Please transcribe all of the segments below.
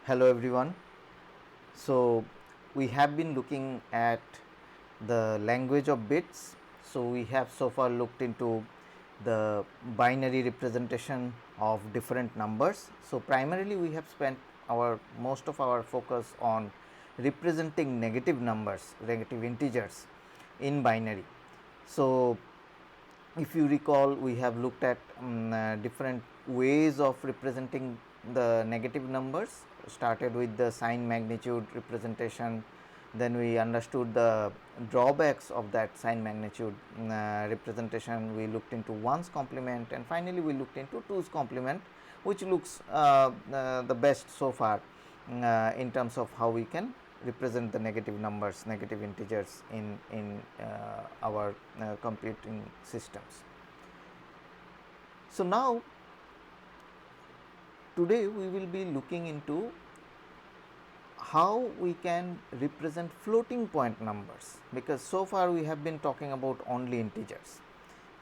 Hello everyone. So we have been looking at the language of bits. So we have so far looked into the binary representation of different numbers. So primarily we have spent our most of our focus on representing negative numbers, negative integers in binary. So if you recall, we have looked at different ways of representing the negative numbers. Started with the sign magnitude representation, then we understood the drawbacks of that sign magnitude representation. We looked into 1's complement, and finally we looked into 2's complement, which looks the best so far in terms of how we can represent the negative numbers, negative integers in our computing systems. So now today we will be looking into how we can represent floating point numbers, because so far we have been talking about only integers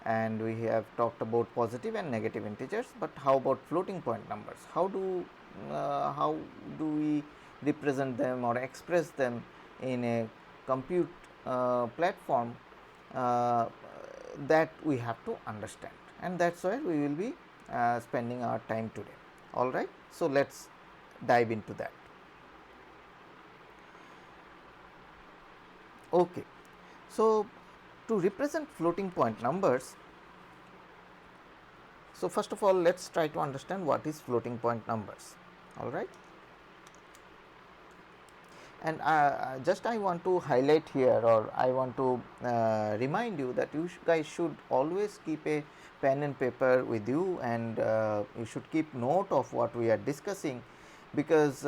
and we have talked about positive and negative integers, but how about floating point numbers? How do we represent them or express them in a compute platform that we have to understand, and that's why we will be spending our time today. All right, so let's dive into that. Okay, so to represent floating point numbers, so first of all let's try to understand what is floating point numbers. All right, and just I want to highlight here, or I want to remind you that you guys should always keep a pen and paper with you, and you should keep note of what we are discussing, because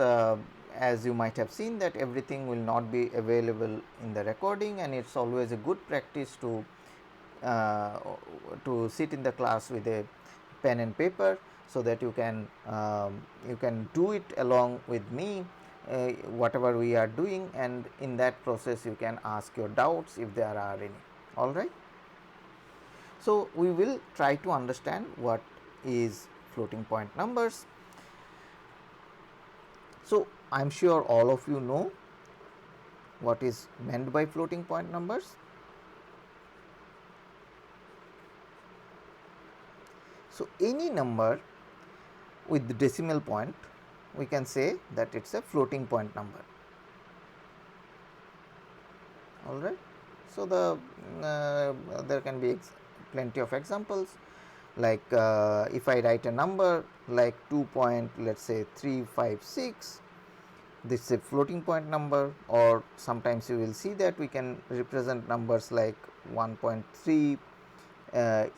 as you might have seen that everything will not be available in the recording, and it's always a good practice to sit in the class with a pen and paper, so that you can do it along with me, whatever we are doing, and in that process you can ask your doubts if there are any. All right, so we will try to understand what is floating point numbers. So I am sure all of you know what is meant by floating point numbers. So any number with the decimal point, we can say that it's a floating point number. All right, so there can be plenty of examples, like if I write a number like 2.356, this is a floating point number, or sometimes you will see that we can represent numbers like 1.3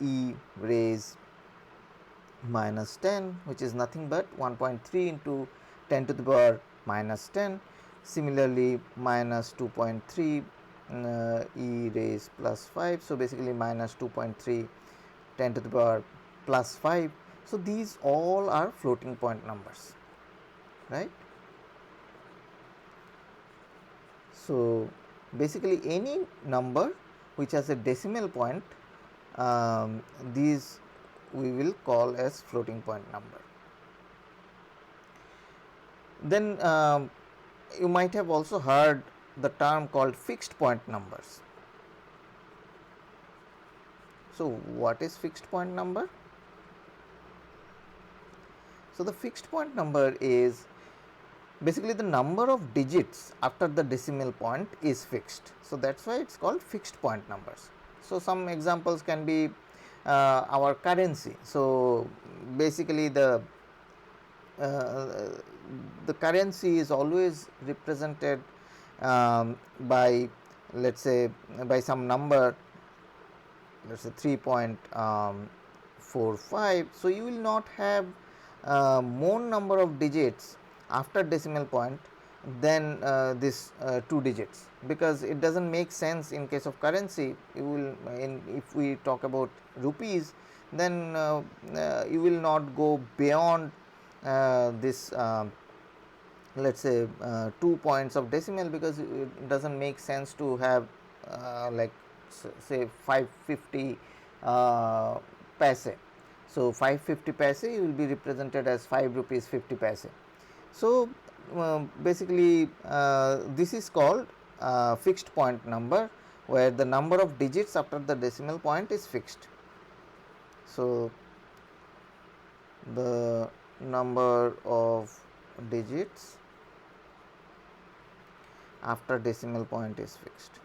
e raised minus 10, which is nothing but 1.3 into 10 to the power minus 10. Similarly, minus 2.3 e raised plus 5. So basically minus 2.3 10 to the power plus 5. So these all are floating point numbers, right? So basically any number which has a decimal point, these we will call as floating point number. Then you might have also heard the term called fixed point numbers. So what is fixed point number? So the fixed point number is basically the number of digits after the decimal point is fixed. So that's why it's called fixed point numbers. So some examples can be our currency. So basically the currency is always represented by, let's say, by some number, let's say 3.45. So you will not have more number of digits after decimal point than this 2 digits, because it doesn't make sense in case of currency. You will, if we talk about rupees, then you will not go beyond this let's say 2 points of decimal, because it doesn't make sense to have like say 550 paise. So 550 paise will be represented as 5 rupees 50 paise. So basically this is called fixed point number, where the number of digits after the decimal point is fixed. So, the number of digits after decimal point is fixed.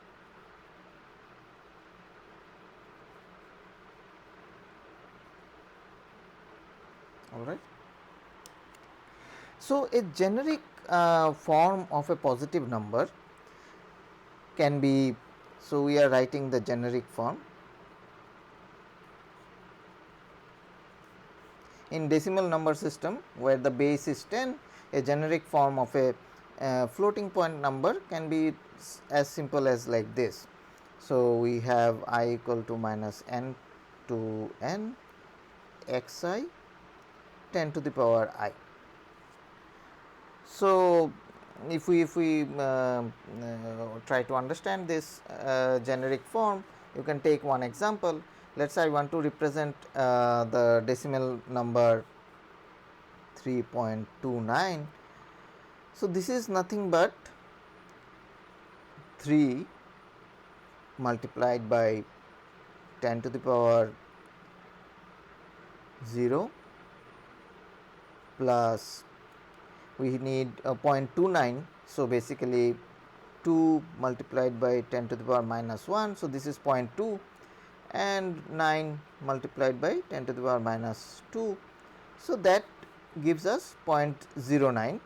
All right. So, a generic form of a positive number can be, so we are writing the generic form. In decimal number system, where the base is 10, a generic form of a floating point number can be as simple as like this. So, we have I equal to minus n to n xi 10 to the power I. So, if we try to understand this generic form, you can take one example. Let us say I want to represent the decimal number 3.29. So, this is nothing but 3 multiplied by 10 to the power 0 plus we need 0.29. So, basically 2 multiplied by 10 to the power minus 1. So, this is 0.2, and 9 multiplied by 10 to the power minus 2. So, that gives us 0.09.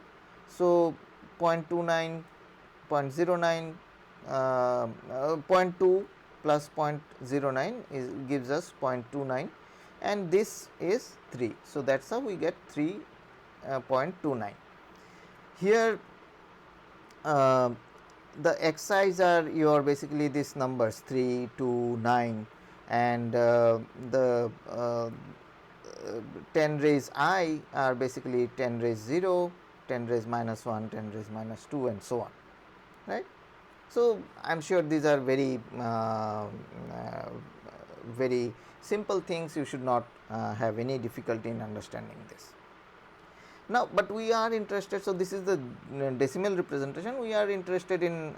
So, 0.29, 0.09, 0.2 plus 0.09 gives us 0.29, and this is 3. So, that is how we get 3.29. Here the xi's are your basically these numbers 3, 2, 9, and the 10 raised I are basically 10 raised 0, 10 raised minus 1, 10 raised minus 2, and so on, right. So, I am sure these are very very simple things. You should not have any difficulty in understanding this. Now, but we are interested, so this is the decimal representation. We are interested in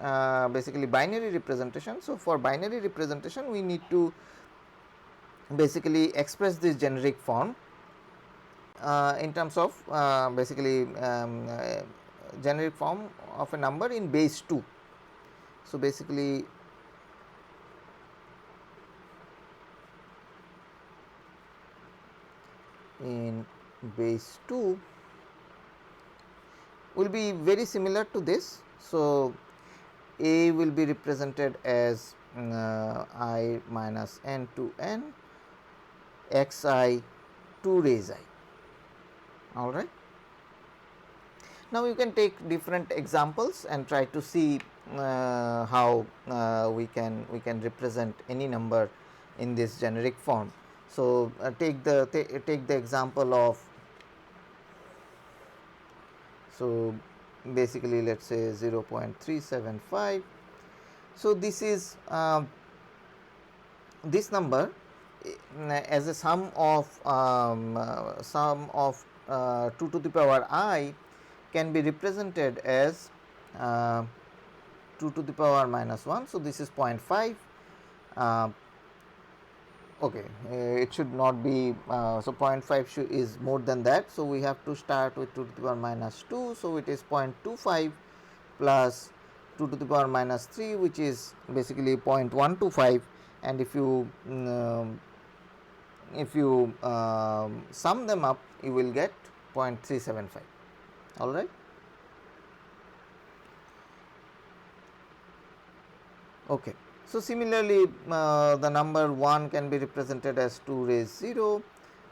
basically binary representation. So, for binary representation, we need to basically express this generic form in terms of basically generic form of a number in base 2. So, basically in base 2 will be very similar to this. So, A will be represented as I minus n to n xi 2 raise I. All right. Now, you can take different examples and try to see how we can represent any number in this generic form. So, take the example of, so basically let us say 0.375. So, this is this number as a sum of 2 to the power I can be represented as 2 to the power minus 1. So, this is 0.5. Okay, it should not be, so 0.5 is more than that. So, we have to start with 2 to the power minus 2. So, it is 0.25 plus 2 to the power minus 3, which is basically 0.125, and if you sum them up, you will get 0.375. all right. Okay. So, similarly the number 1 can be represented as 2 raised 0,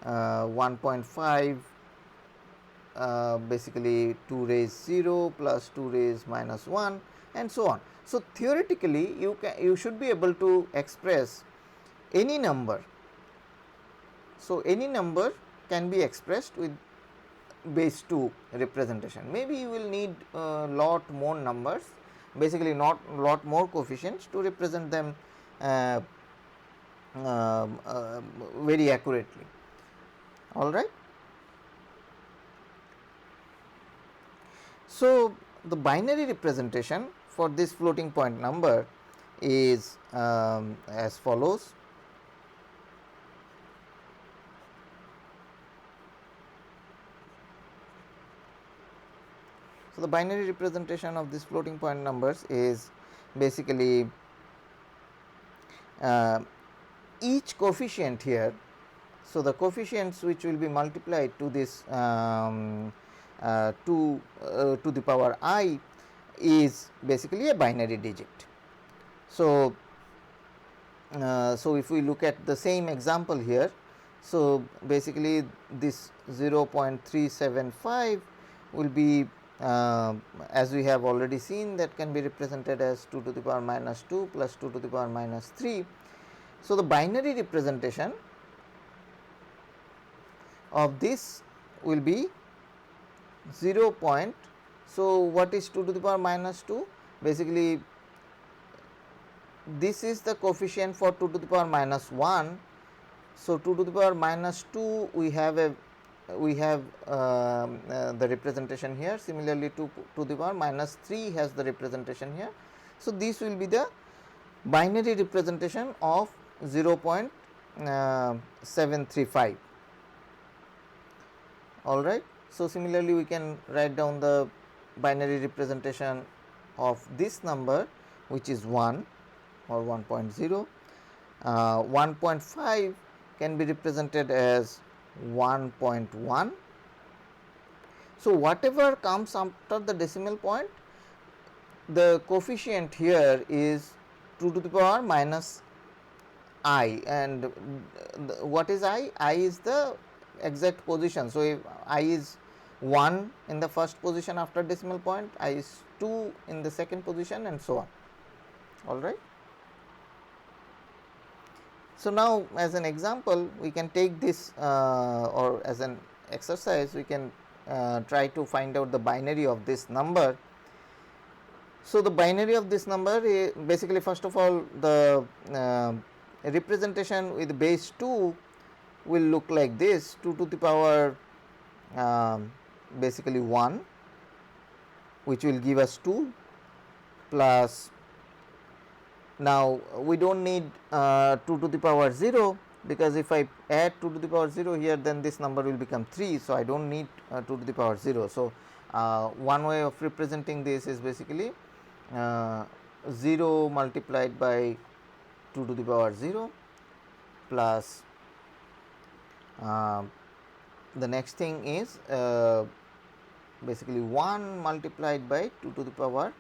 1.5 basically 2 raised 0 plus 2 raised minus 1, and so on. So, theoretically you should be able to express any number. So, any number can be expressed with base 2 representation. Maybe you will need lot more numbers, basically not lot more coefficients to represent them very accurately. All right. So, the binary representation for this floating point number is as follows. So, the binary representation of this floating point numbers is basically each coefficient here. So, the coefficients which will be multiplied to this to the power I is basically a binary digit. So, so if we look at the same example here, so basically this 0.375 will be as we have already seen, that can be represented as 2 to the power minus 2 plus 2 to the power minus 3. So, the binary representation of this will be 0. So, what is 2 to the power minus 2? Basically, this is the coefficient for 2 to the power minus 1. So, 2 to the power minus 2 we have the representation here. Similarly, 2 to the power minus 3 has the representation here. So, this will be the binary representation of 0.735. all right. So, similarly, we can write down the binary representation of this number, which is 1 or 1.0. 1.5 can be represented as 1.1. So, whatever comes after the decimal point, the coefficient here is 2 to the power minus I, and what is I? I is the exact position. So, if I is 1 in the first position after decimal point, I is 2 in the second position, and so on. All right. So, now as an example, we can take this or as an exercise, we can try to find out the binary of this number. So, the binary of this number is basically, first of all, the representation with base 2 will look like this: 2 to the power basically 1, which will give us 2, plus, now we do not need 2 to the power 0, because if I add 2 to the power 0 here, then this number will become 3. So, I do not need 2 to the power 0. So, one way of representing this is basically 0 multiplied by 2 to the power 0 plus the next thing is basically 1 multiplied by 2 to the power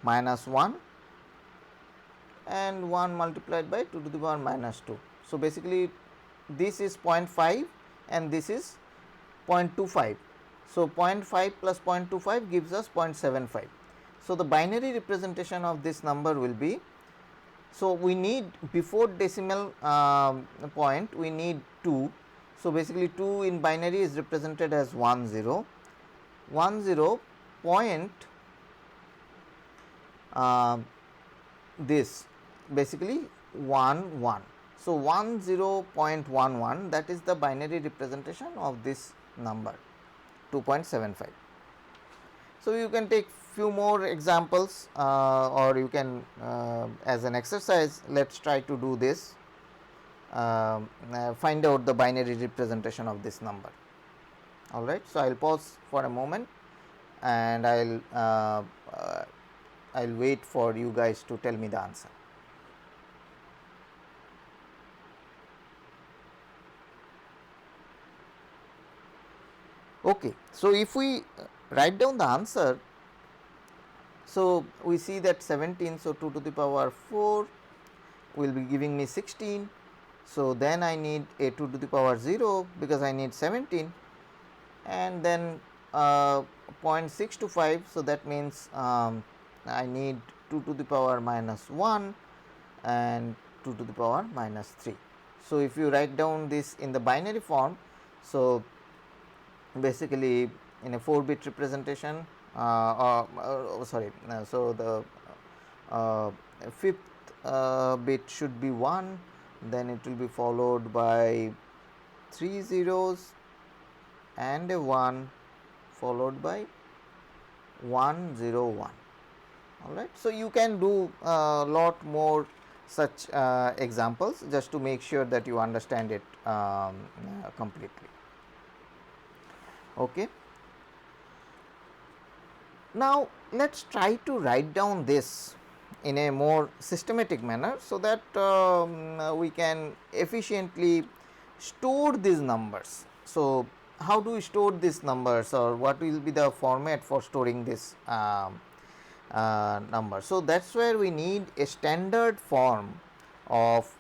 minus 1 and 1 multiplied by 2 to the power minus 2. So, basically this is 0.5 and this is 0.25. So, 0.5 plus 0.25 gives us 0.75. So, the binary representation of this number will be, so we need before decimal point we need 2. So, basically 2 in binary is represented as 10, 10 point this basically 1 1. So, 10.11, that is the binary representation of this number 2.75. So, you can take few more examples or you can as an exercise, let us try to do this, find out the binary representation of this number. All right. So, I will pause for a moment and I will wait for you guys to tell me the answer. Okay. So, if we write down the answer, so we see that 17, so 2 to the power 4 will be giving me 16. So, then I need a 2 to the power 0 because I need 17, and then 0.625. So, that means I need 2 to the power minus 1 and 2 to the power minus 3. So, if you write down this in the binary form, so basically in a 4-bit representation so the fifth bit should be 1, then it will be followed by 3 zeros and a 1, followed by 101. All right. So, you can do a lot more such examples just to make sure that you understand it completely. Okay. Now, let us try to write down this in a more systematic manner, so that we can efficiently store these numbers. So, how do we store these numbers, or what will be the format for storing this number? So, that is where we need a standard form of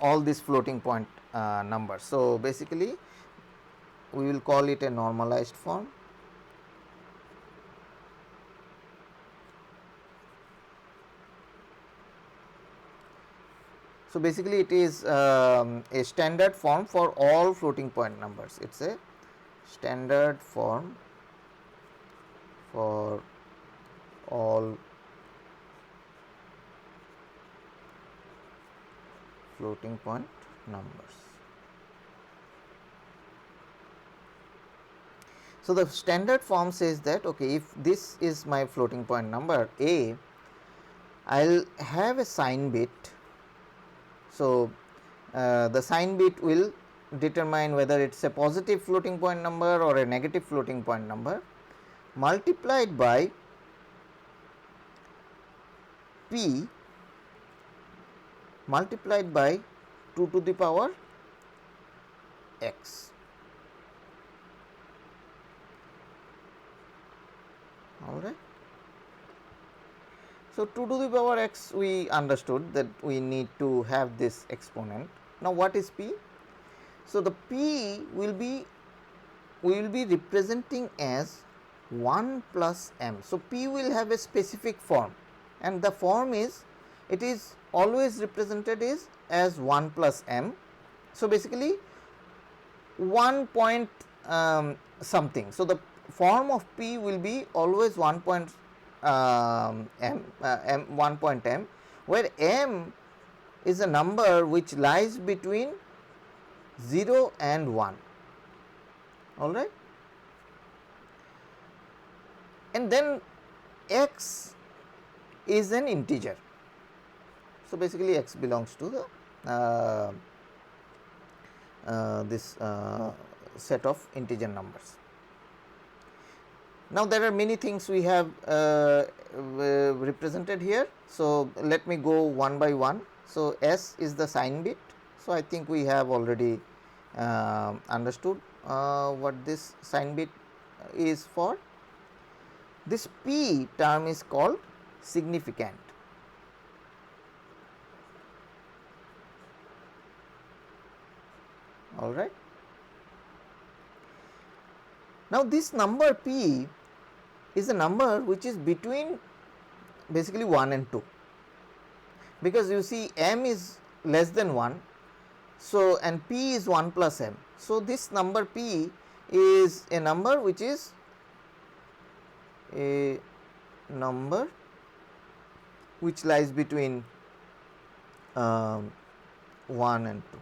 all these floating point numbers. So, basically we will call it a normalized form. So, basically it is a standard form for all floating point numbers. It is a standard form for all floating point numbers. So, the standard form says that, okay, if this is my floating point number A, I will have a sign bit. So, the sign bit will determine whether it is a positive floating point number or a negative floating point number, multiplied by P multiplied by 2 to the power x. All right. So, 2 to the power x, we understood that we need to have this exponent. Now, what is P? So, the P will be, we will be representing as 1 plus m. So, P will have a specific form, and the form is, it is always represented as 1 plus m. So, basically 1 point something. So, the form of P will be always 1 point m, 1 point m, where m is a number which lies between 0 and 1. All right. And then x is an integer. So, basically x belongs to the this set of integer numbers. Now, there are many things we have represented here. So, let me go one by one. So, S is the sign bit. So, I think we have already understood what this sign bit is for. This P term is called significant. All right. Now, this number P is a number which is between basically 1 and 2, because you see m is less than 1. So, and P is 1 plus m. So, this number P is a number which is a number which lies between 1 and 2.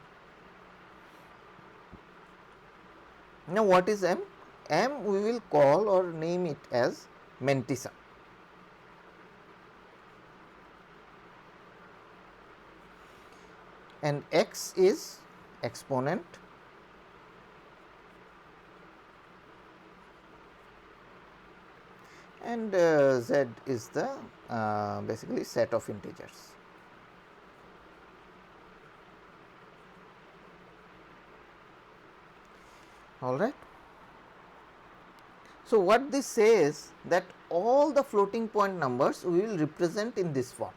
Now, what is m? M we will call or name it as Mantissa. And x is exponent, and z is the basically set of integers. All right. So, what this says, that all the floating point numbers we will represent in this form.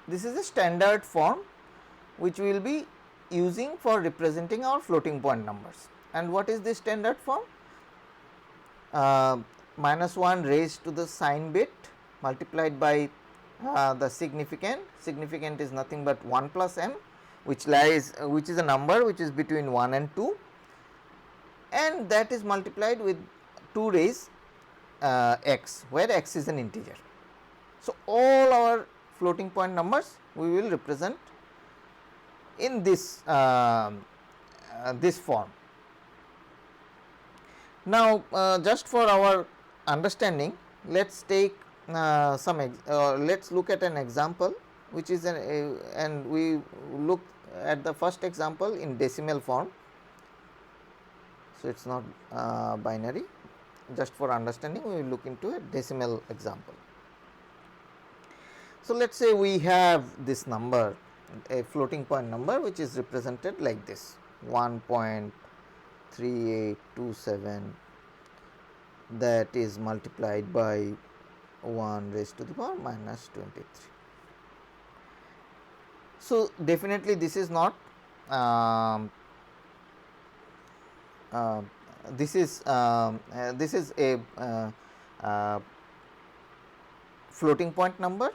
This is a standard form which we will be using for representing our floating point numbers. And what is this standard form? -1 raised to the sign bit multiplied by the significant. Significant is nothing but 1 plus m, which is a number which is between 1 and 2, and that is multiplied with 2 raised x, where x is an integer. So, all our floating point numbers we will represent in this this form. Now, just for our understanding, let's take let's look at an example which is and we look at the first example in decimal form. So, it is not binary, just for understanding we will look into a decimal example. So, let us say we have this number, a floating point number which is represented like this 1.3827, that is multiplied by 1 raised to the power minus 23. So, definitely this is not this is a floating point number.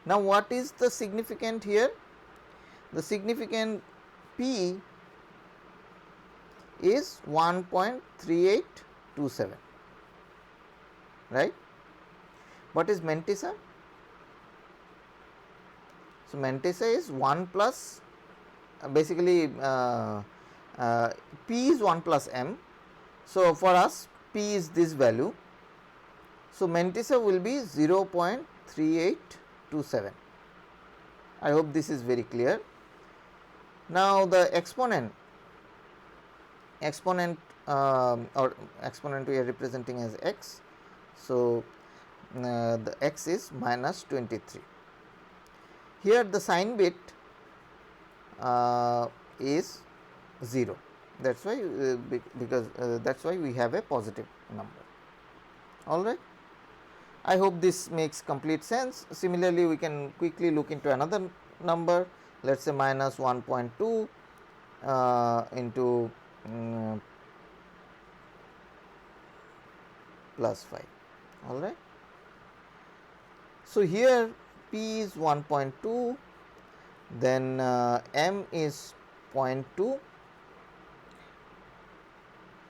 Now, what is the significant here? The significant P is 1.3827, right. What is Mantissa? So, Mantissa is 1 plus basically P is 1 plus M. So, for us P is this value. So, Mantissa will be 0.3827. I hope this is very clear. Now, the exponent or exponent we are representing as x. So, the x is minus 23. Here the sign bit is 0, that is why because that is why we have a positive number. All right. I hope this makes complete sense. Similarly, we can quickly look into another number, let us say minus 1.2 into plus 5. All right. So, here P is 1.2, then M is 0.2,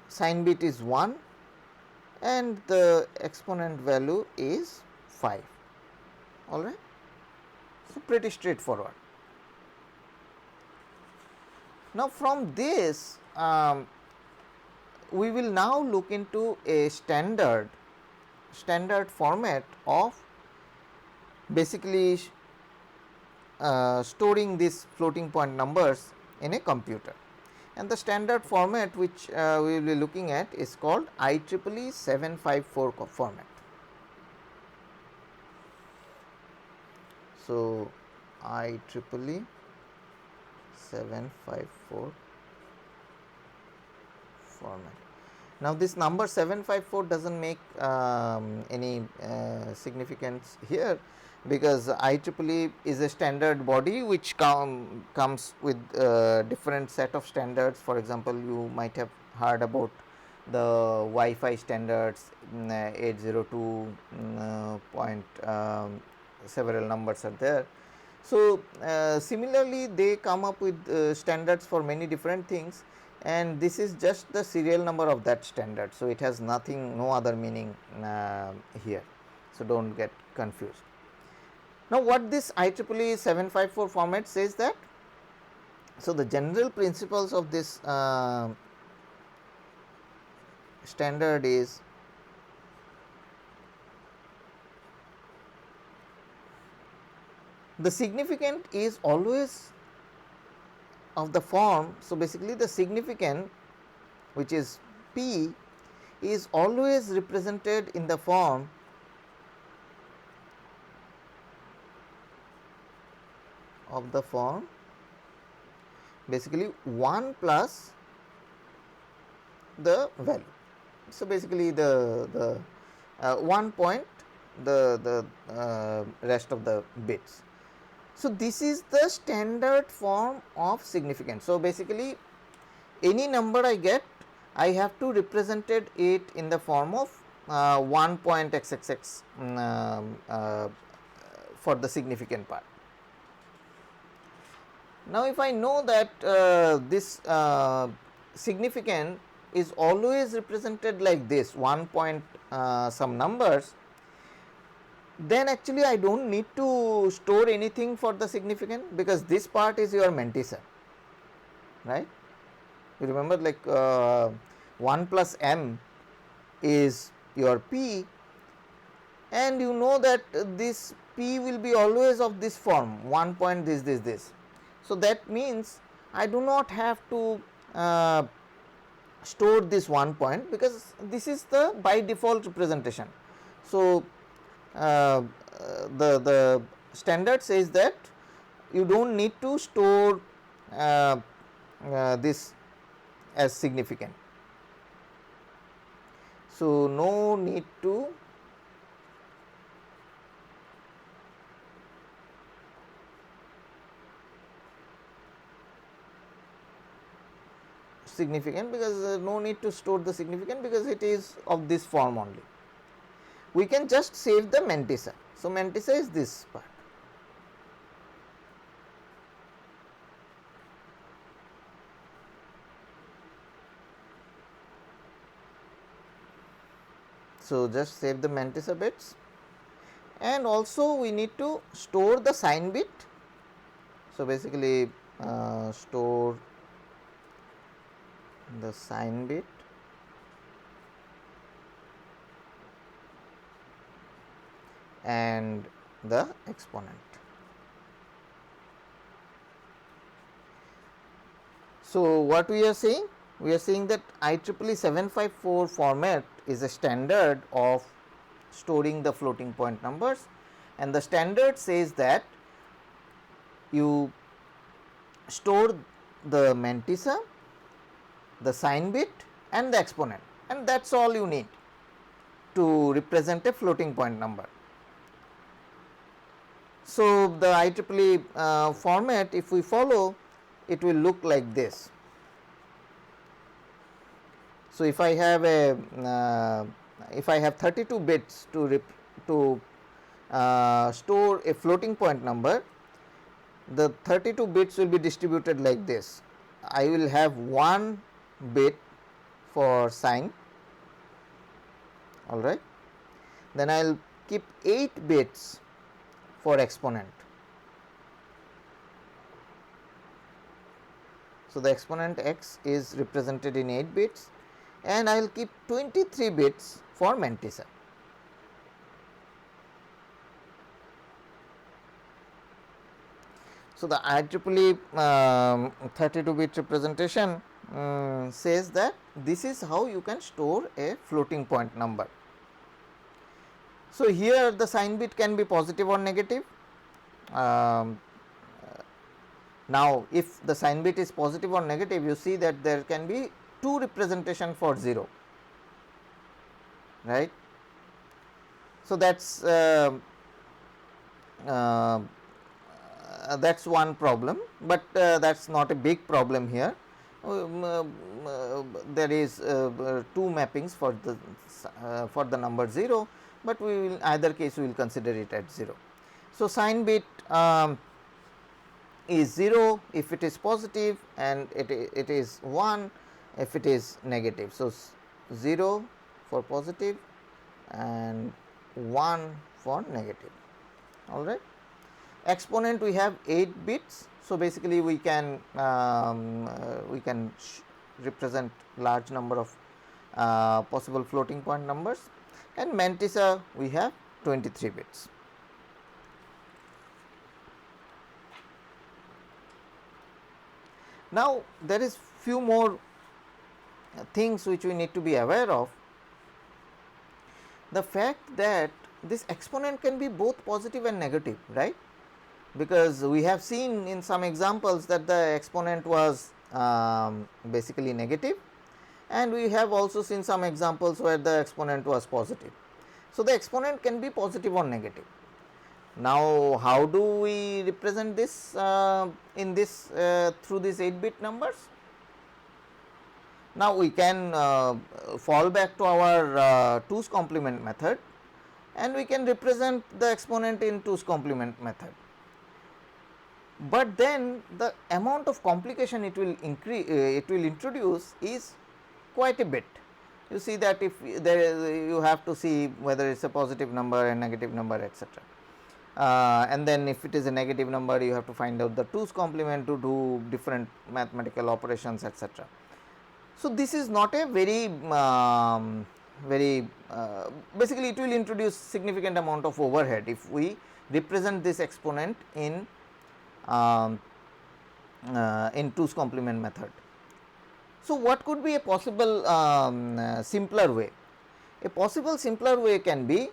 sign bit is 1 and the exponent value is 5. All right. So, pretty straightforward. Now, from this we will now look into a standard format of basically storing these floating point numbers in a computer, and the standard format which we will be looking at is called Ieee 754 format. So, Ieee 754 format. Now, this number 754 does not make any significance here, because Ieee is a standard body which comes with different set of standards. For example, you might have heard about the Wi-Fi standards, 802 point several numbers are there. So, similarly they come up with standards for many different things, and this is just the serial number of that standard. So, it has nothing, no other meaning here. So, do not get confused. Now, what this Ieee 754 format says that, so the general principles of this standard is the significant is always of the form. So, basically the significant, which is P, is always represented in the form basically 1 plus the value. So, basically the 1 point the rest of the bits. So, this is the standard form of significance. So, basically any number I get, I have to represent it in the form of 1 point xxx for the significant part. Now, if I know that this significant is always represented like this 1 point some numbers, then actually I do not need to store anything for the significant, because this part is your Mantissa, right. You remember, like 1 plus m is your p, and you know that this p will be always of this form 1 point this. So, that means I do not have to store this 1 point, because this is the by default representation. So, the standard says that you do not need to store this as significant. So, no need to significant, because no need to store the significant, because it is of this form only. We can just save the Mantissa. So, Mantissa is this part. So, just save the Mantissa bits, and also we need to store the sign bit. So, basically store the sign bit and the exponent. So, what we are saying? We are saying that IEEE 754 format is a standard of storing the floating point numbers, and the standard says that you store the Mantissa, the sign bit and the exponent, and that is all you need to represent a floating point number. So, the IEEE format, if we follow, it will look like this. So, if I have a if I have 32 bits to store a floating point number, the 32 bits will be distributed like this. I will have 1 bit for sign, all right. Then I will keep 8 bits for exponent. So, the exponent x is represented in 8 bits, and I will keep 23 bits for Mantissa. So, the IEEE 32 bit representation says that this is how you can store a floating point number. So, here the sign bit can be positive or negative. Now, if the sign bit is positive or negative, you see that there can be 2 representation for 0, right. So, that is one problem, but that is not a big problem here. There is 2 mappings for the number 0, but we will either case we will consider it at 0. So, sign bit is 0 if it is positive, and it is 1 if it is negative. So, 0 for positive and 1 for negative, all right. Exponent, we have 8 bits. So, basically we can represent large number of possible floating point numbers, and Mantissa we have 23 bits. Now, there is few more things which we need to be aware of. The fact that this exponent can be both positive and negative, right, because we have seen in some examples that the exponent was basically negative, and we have also seen some examples where the exponent was positive. So, the exponent can be positive or negative. Now, how do we represent this in this through these 8 bit numbers? Now, we can fall back to our 2's complement method, and we can represent the exponent in 2's complement method. But then the amount of complication it will increase, it will introduce is quite a bit. You see that if there is, you have to see whether it is a positive number and negative number, etc. And then if it is a negative number, you have to find out the 2's complement to do different mathematical operations, etc. So, this is not a very basically it will introduce significant amount of overhead if we represent this exponent in 2's complement method. So, what could be a possible simpler way? A possible simpler way can be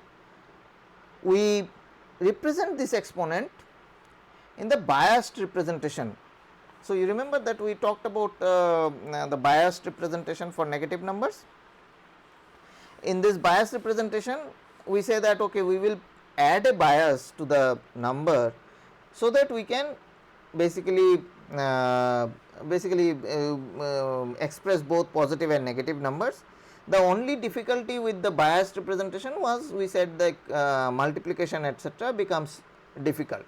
we represent this exponent in the biased representation. So, you remember that we talked about the biased representation for negative numbers. In this biased representation, we say that okay, we will add a bias to the number so that we can basically express both positive and negative numbers. The only difficulty with the biased representation was we said that multiplication etc. becomes difficult.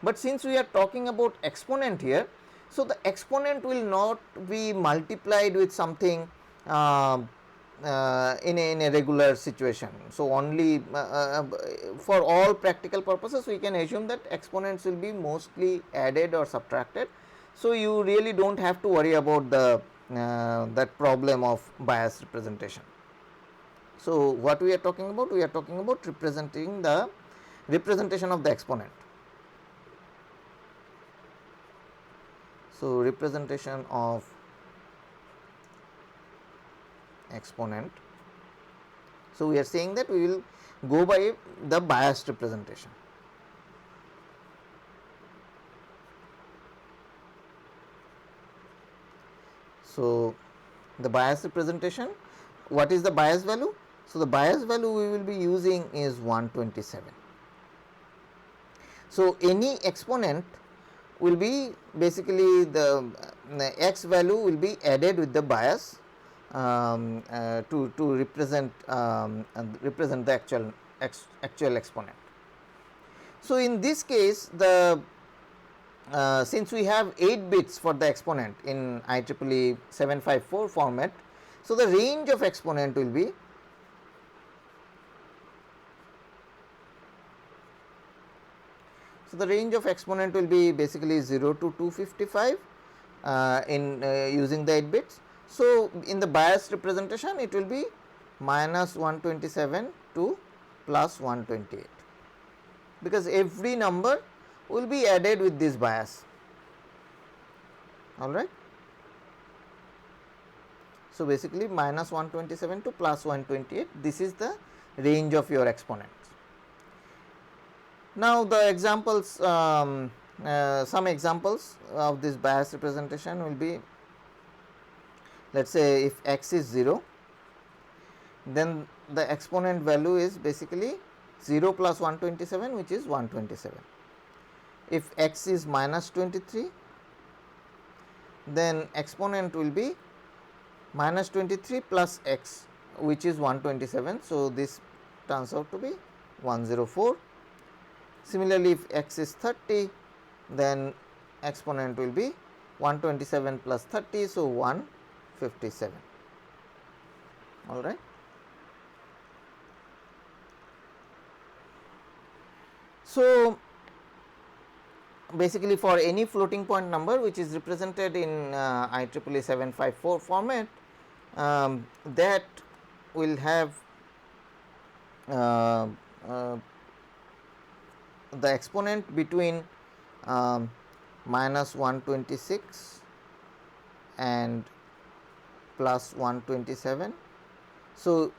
But since we are talking about exponent here, so the exponent will not be multiplied with something in a regular situation. So, only for all practical purposes we can assume that exponents will be mostly added or subtracted. So, you really do not have to worry about the that problem of bias representation. So, what we are talking about? We are talking about representing the representation of the exponent. So, representation of exponent. So, we are saying that we will go by the biased representation. So, the bias representation, what is the bias value? So, the bias value we will be using is 127. So, any exponent will be basically the x value will be added with the bias to represent the actual exponent. So, in this case the since we have 8 bits for the exponent in IEEE 754 format, so the range of exponent will be basically 0 to 255 in using the 8 bits. So, in the biased representation it will be minus 127 to plus 128, because every number will be added with this bias. All right. So, basically minus 127 to plus 128, this is the range of your exponents. Now, the examples, some examples of this bias representation will be, let us say if x is 0, then the exponent value is basically 0 plus 127, which is 127. If x is minus 23, then exponent will be minus 23 plus x, which is 127. So, this turns out to be 104. Similarly, if x is 30, then exponent will be 127 plus 30, so 157. All right. So, basically for any floating point number which is represented in IEEE 754 format, that will have the exponent between minus 126 and plus 127. So,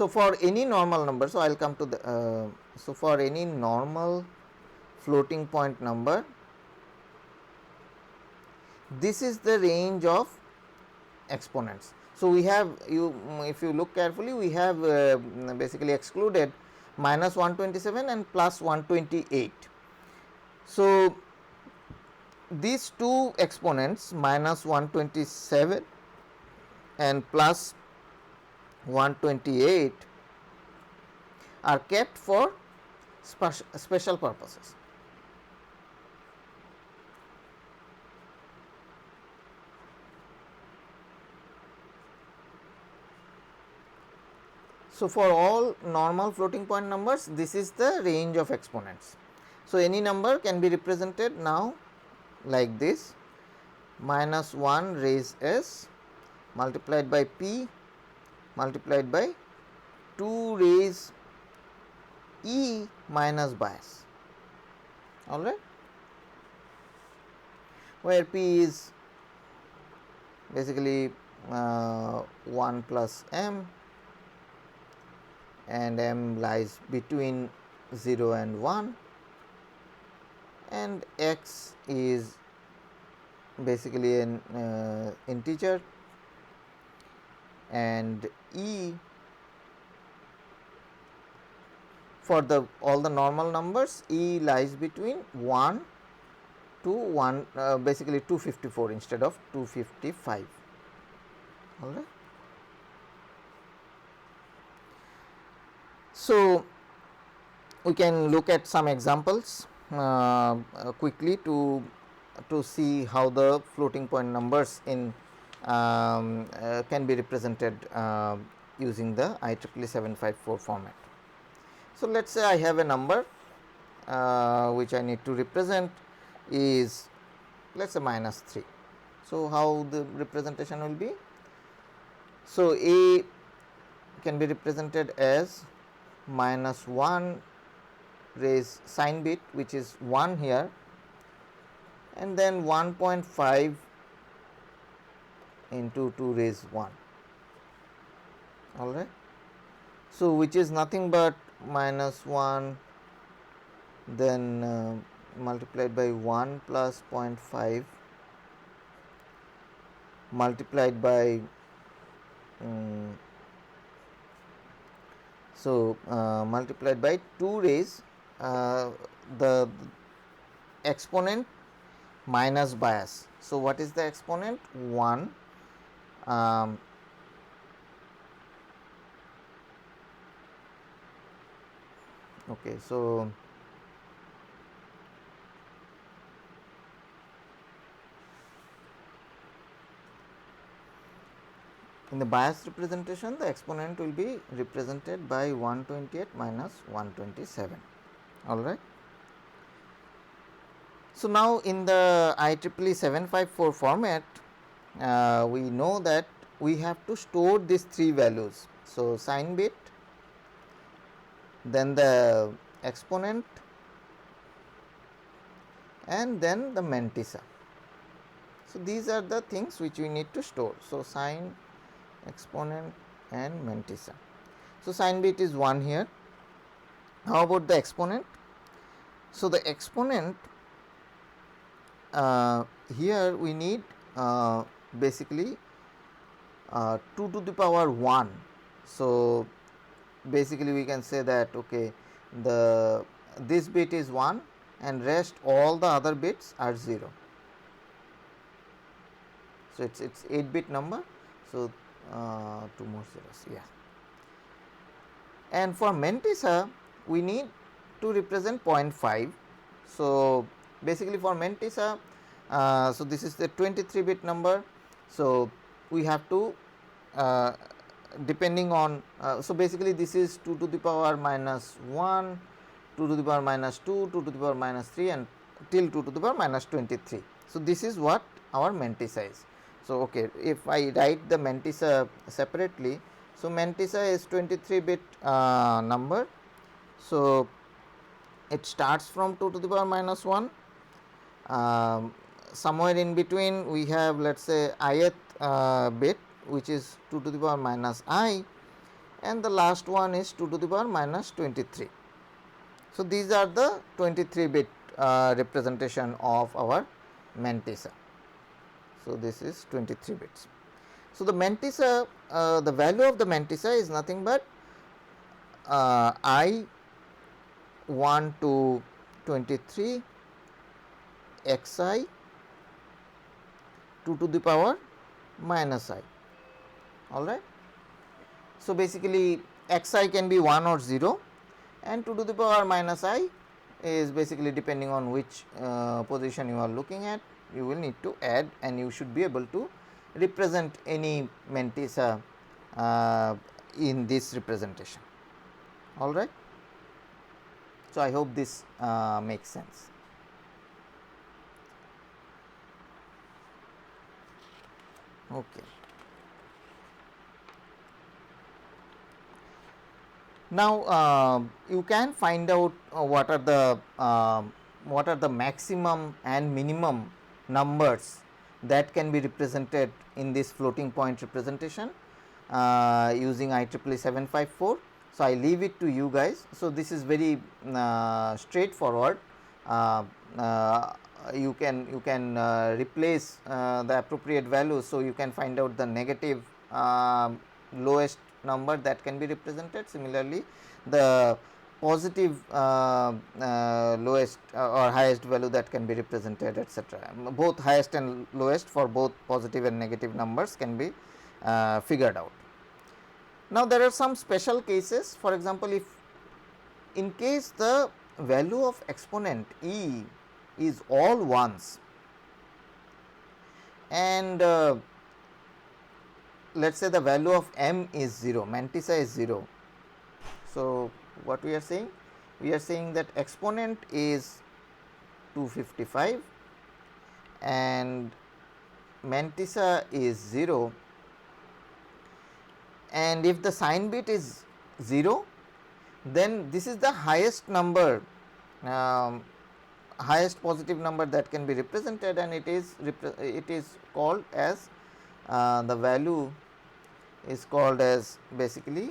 for any normal number, so I will come to the so for any normal floating point number, this is the range of exponents. So, we have if you look carefully, we have basically excluded minus 127 and plus 128. So, these two exponents minus 127 and plus 128 are kept for special purposes. So, for all normal floating point numbers, this is the range of exponents. So, any number can be represented now like this: minus 1 raise s multiplied by p multiplied by 2 raise e minus bias, alright, where p is basically 1 plus m and m lies between 0 and 1, and x is basically an integer, and e for the all the normal numbers, e lies between 1 to 1 basically 254 instead of 255, all right. So, we can look at some examples quickly to see how the floating point numbers in can be represented using the Ieee 754 format. So, let us say I have a number which I need to represent is, let us say, minus 3. So, how the representation will be? So, a can be represented as minus 1 raise sign bit, which is 1 here, and then 1.5 into 2 raise 1, all right. So, which is nothing but minus 1 then multiplied by 1 plus 0.5 multiplied by multiplied by 2 raise the exponent minus bias. So, what is the exponent? 1 okay. So, in the bias representation, the exponent will be represented by 128 minus 127, all right. So, now in the Ieee 754 format, we know that we have to store these 3 values. So, sign bit, then the exponent, and then the mantissa. So, these are the things which we need to store. So, sign, exponent, and mantissa. So, sign bit is 1 here. How about the exponent? So, the exponent here we need basically 2 to the power 1. So, basically we can say that okay, this bit is 1 and rest all the other bits are 0. So, it's 8-bit number. So, 2 more zeros, yeah. And for mantissa we need to represent 0.5. So, basically for mantissa, so this is the 23-bit number. So, we have to depending on so basically this is 2 to the power minus 1, 2 to the power minus 2, 2 to the power minus 3, and till 2 to the power minus 23. So, this is what our mantissa is. So, okay, if I write the mantissa separately, so mantissa is 23-bit number. So, it starts from 2 to the power minus 1. Somewhere in between we have, let us say, ith bit, which is 2 to the power minus I, and the last one is 2 to the power minus 23. So, these are the 23-bit representation of our mantissa. So, this is 23 bits. So, the mantissa, the value of the mantissa is nothing but I 1 to 23 xi 2 to the power minus I, all right. So, basically xi can be 1 or 0, and 2 to the power minus I is basically depending on which position you are looking at, you will need to add, and you should be able to represent any mantissa in this representation, all right. So, I hope this makes sense. Okay. Now you can find out what are the maximum and minimum numbers that can be represented in this floating point representation using IEEE 754. So I leave it to you guys. So this is very straightforward. Uh, you can replace the appropriate values, so you can find out the negative lowest number that can be represented. Similarly, the positive lowest or highest value that can be represented, etc. Both highest and lowest for both positive and negative numbers can be figured out. Now there are some special cases. For example, if in case the value of exponent e is all ones, and let us say the value of m is 0, Mantissa is 0. So what we are saying? We are saying that exponent is 255 and Mantissa is 0, and if the sign bit is 0, then this is the highest number, highest positive number that can be represented, and it is called as the value is called as basically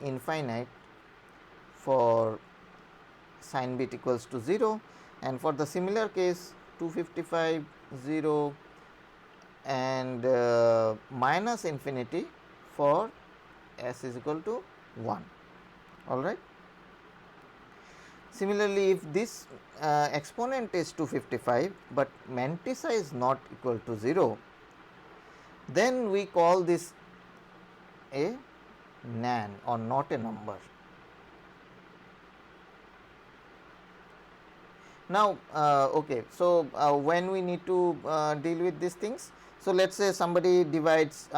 infinite for sign bit equals to 0, and for the similar case 255 0 and minus infinity for s is equal to 1. All right. Similarly, if this exponent is 255, but Mantissa is not equal to 0, then we call this a nan or not a number. Now, okay, so when we need to deal with these things, so let us say somebody divides,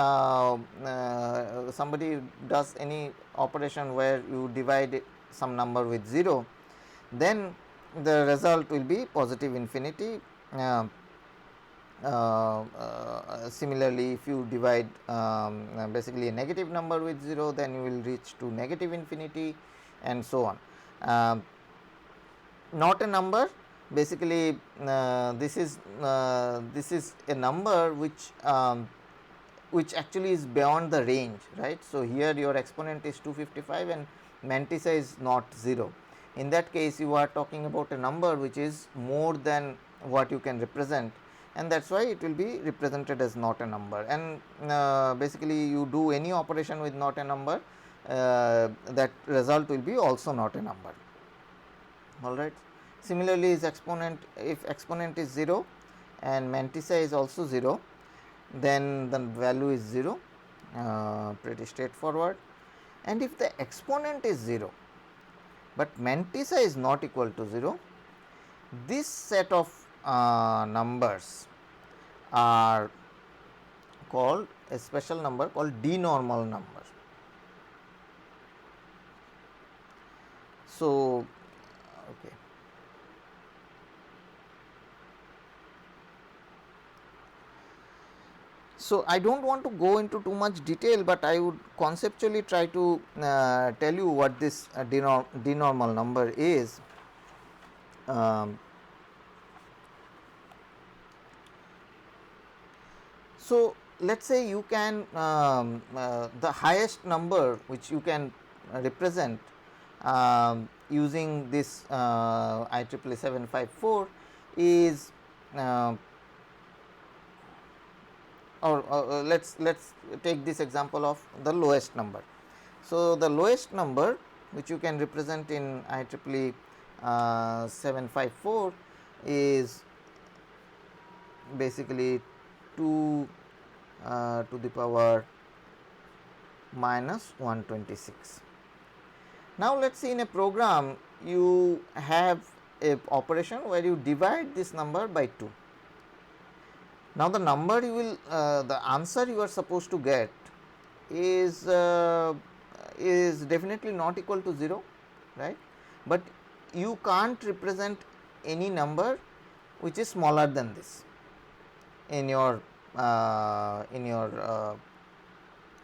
somebody does any operation where you divide some number with 0, then the result will be positive infinity. Similarly, if you divide basically a negative number with 0, then you will reach to negative infinity, and so on. Not a number, basically this is a number which actually is beyond the range, right. So here your exponent is 255 and Mantissa is not 0. In that case, you are talking about a number which is more than what you can represent, and that is why it will be represented as not a number. And basically you do any operation with not a number, that result will be also not a number. All right. Similarly, is exponent, if exponent is 0 and Mantissa is also 0, then the value is 0, pretty straightforward. And if the exponent is 0 but Mantissa is not equal to 0, this set of numbers are called a special number called denormal number. So, okay. So I do not want to go into too much detail, but I would conceptually try to tell you what this denormal number is. So let us say you can the highest number which you can represent using this IEEE 754 is or let's take this example of the lowest number. So the lowest number which you can represent in IEEE 754 is basically 2 to the power minus 126. Now let us see, in a program you have a operation where you divide this number by 2. Now the number you will the answer you are supposed to get is definitely not equal to 0, right, but you can't represent any number which is smaller than this in your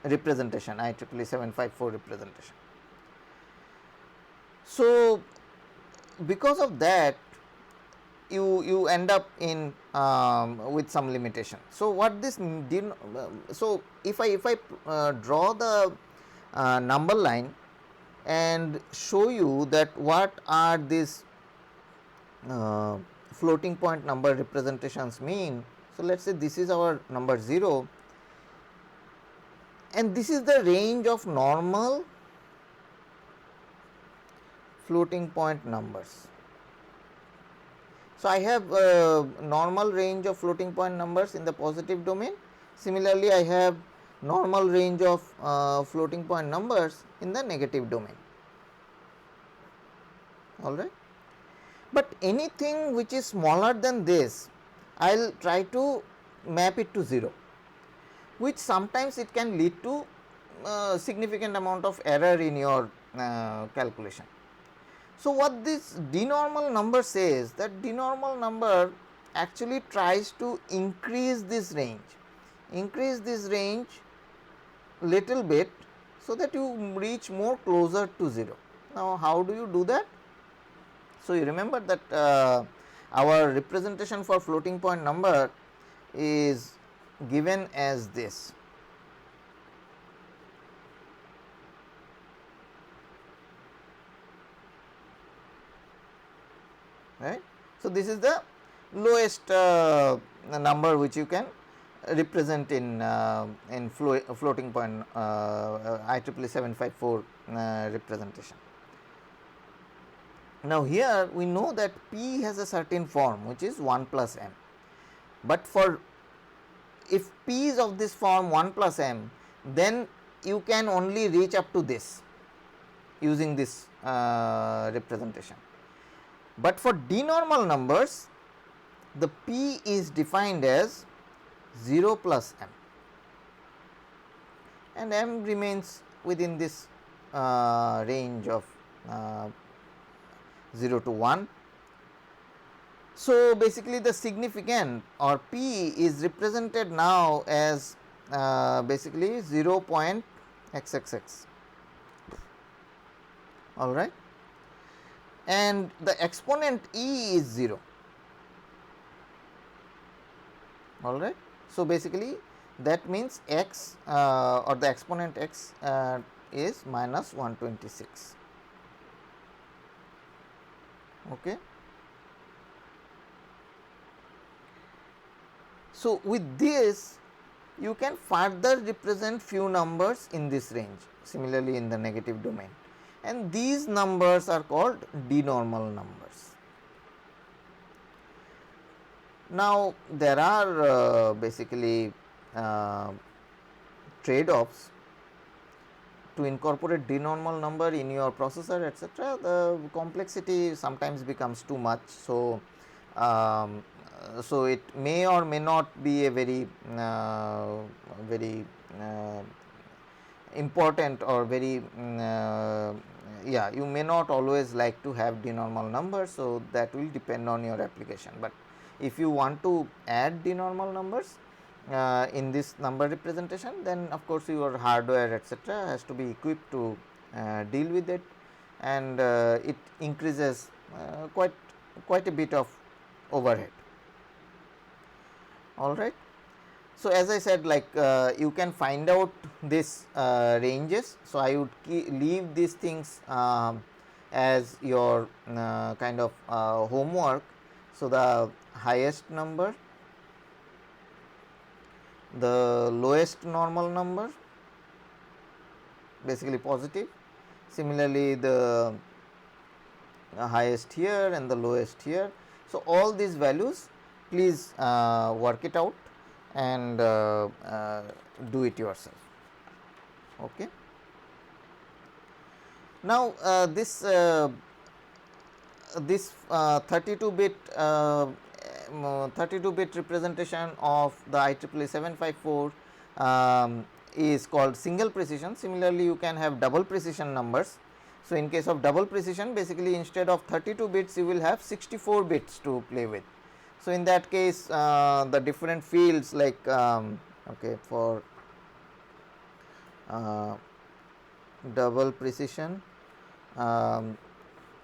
representation, IEEE 754 representation. So, because of that you end up in with some limitation. So, what this so if I draw the number line and show you that what are these uh, floating point number representations mean. So, let us say this is our number 0 and this is the range of normal floating point numbers. So, I have a normal range of floating point numbers in the positive domain. Similarly, I have normal range of floating point numbers in the negative domain. All right. But anything which is smaller than this, I will try to map it to 0, which sometimes it can lead to significant amount of error in your calculation. So, what this denormal number says, that denormal number actually tries to increase this range little bit, so that you reach more closer to 0. Now, how do you do that? So, you remember that our representation for floating point number is given as this. Right. So, this is the lowest number which you can represent in floating point IEEE 754 representation. Now, here we know that P has a certain form which is 1 plus m, but for if P is of this form 1 plus m, then you can only reach up to this using this representation. But for denormal numbers, the P is defined as 0 plus m, and m remains within this range of 0 to 1. So, basically the significant or P is represented now as basically 0.xxx, all right, and the exponent E is 0, all right. So, basically that means x or the exponent x is minus 126. Okay. So, with this you can further represent few numbers in this range, similarly in the negative domain, and these numbers are called denormal numbers. Now, there are basically trade-offs to incorporate denormal number in your processor, etc. The complexity sometimes becomes too much. So, so it may or may not be a very important or very yeah, you may not always like to have denormal numbers. So, that will depend on your application, but if you want to add denormal numbers in this number representation, then of course your hardware etc. has to be equipped to deal with it, and it increases quite a bit of overhead. All right. So, as I said, like you can find out this ranges. So, I would leave these things as your kind of homework. So, the highest number, the lowest normal number, basically positive, similarly the highest here and the lowest here. So, all these values please work it out and do it yourself. Okay. Now, this 32-bit 32-bit representation of the IEEE 754 is called single precision. Similarly, you can have double precision numbers. So, in case of double precision, basically instead of 32 bits you will have 64 bits to play with. So, in that case the different fields like okay, for double precision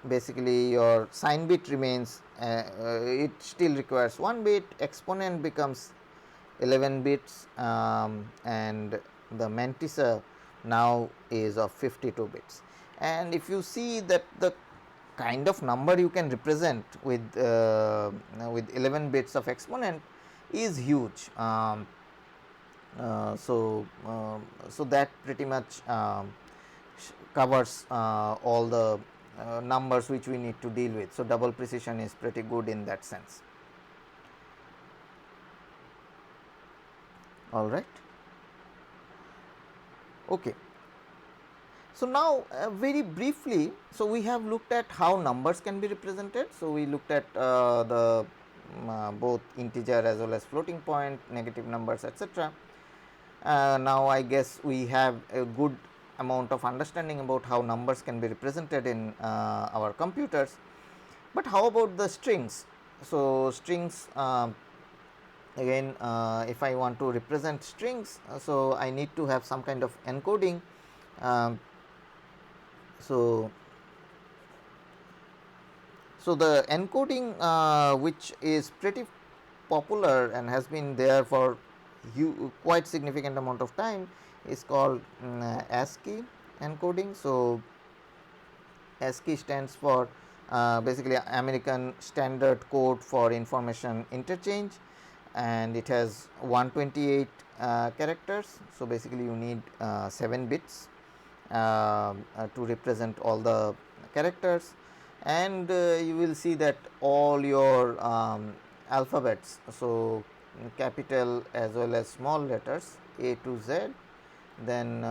basically your sign bit remains, it still requires 1 bit, exponent becomes 11 bits, and the Mantissa now is of 52 bits. And if you see that the kind of number you can represent with 11 bits of exponent is huge. So that pretty much covers all the numbers which we need to deal with. So double precision is pretty good in that sense. All right. Okay. So now very briefly, so we have looked at how numbers can be represented. So we looked at the both integer as well as floating point, negative numbers, etc. Now I guess we have a good amount of understanding about how numbers can be represented in our computers. But how about the strings? So strings, again, if I want to represent strings, so I need to have some kind of encoding. So the encoding which is pretty popular and has been there for quite significant amount of time is called Ascii encoding. So Ascii stands for basically American Standard Code for Information Interchange, and it has 128 characters. So basically you need 7 bits to represent all the characters, and you will see that all your alphabets, so capital as well as small letters A to Z, then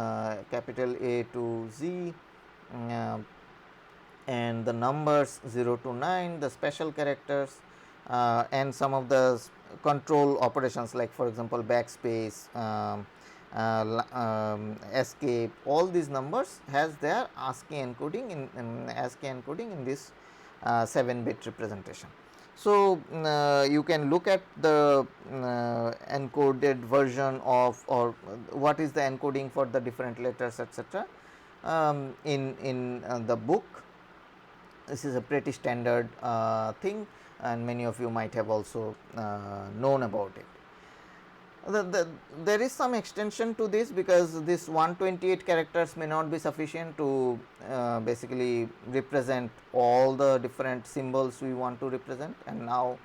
capital A to Z, and the numbers 0 to 9, the special characters, and some of the control operations like for example backspace, escape, all these numbers has their Ascii encoding in this 7-bit representation. So you can look at the encoded version of, or what is the encoding for the different letters, etc. In the book. This is a pretty standard thing, and many of you might have also known about it. There is some extension to this, because this 128 characters may not be sufficient to basically represent all the different symbols we want to represent, and now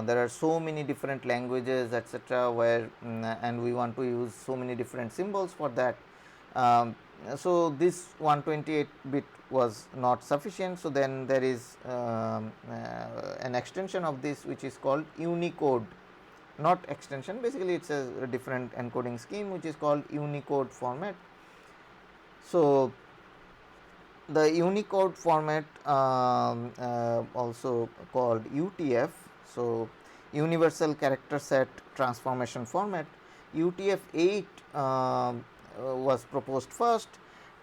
there are so many different languages, etc., where and we want to use so many different symbols for that. So this 128 bit was not sufficient. So then there is an extension of this which is called Unicode, not extension, basically it's a different encoding scheme which is called Unicode format. So the Unicode format, also called UTF, so Universal Character Set Transformation Format, UTF-8 was proposed first,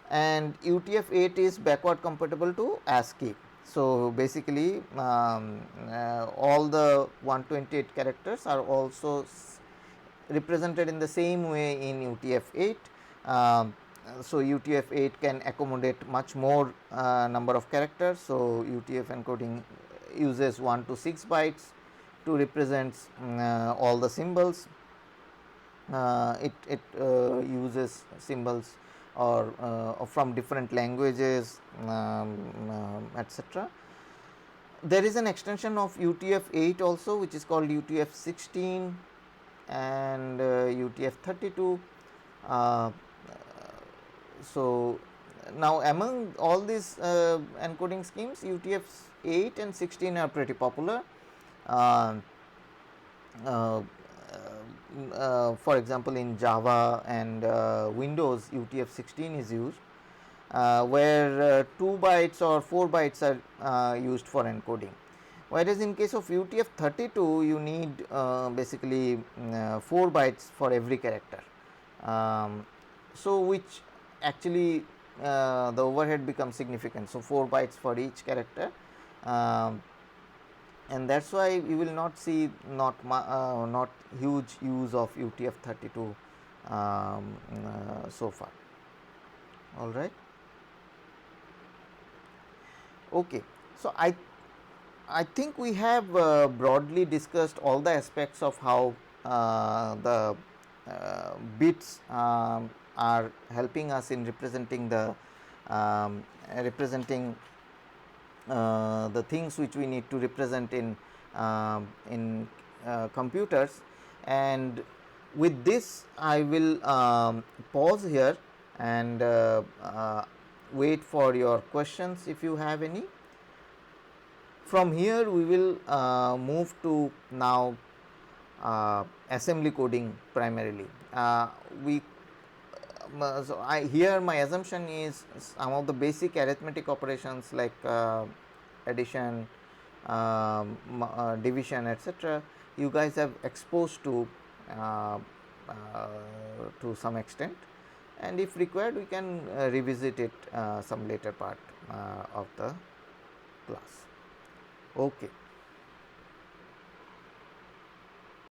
and UTF-8 is backward compatible to Ascii. So basically all the 128 characters are also represented in the same way in UTF-8. So UTF-8 can accommodate much more number of characters. So UTF encoding uses 1 to 6 bytes to represent all the symbols. It uses symbols or from different languages, etc. There is an extension of UTF-8 also, which is called UTF-16 and UTF-32. So now among all these encoding schemes, UTF-8 and 16 are pretty popular. For example, in Java and Windows, UTF-16 is used, where 2 bytes or 4 bytes are used for encoding. Whereas in case of UTF-32, you need basically 4 bytes for every character. So which actually the overhead becomes significant. So 4 bytes for each character. And that's why you will not see not huge use of UTF-32 so far. All right. Okay, so I think we have broadly discussed all the aspects of how the bits are helping us in representing the representing the things which we need to represent in computers. And with this I will pause here and wait for your questions if you have any. From here we will move to now assembly coding primarily. We so I here my assumption is some of the basic arithmetic operations like addition, division, etc. you guys have exposed uh, to some extent, and if required we can revisit it some later part of the class. Okay.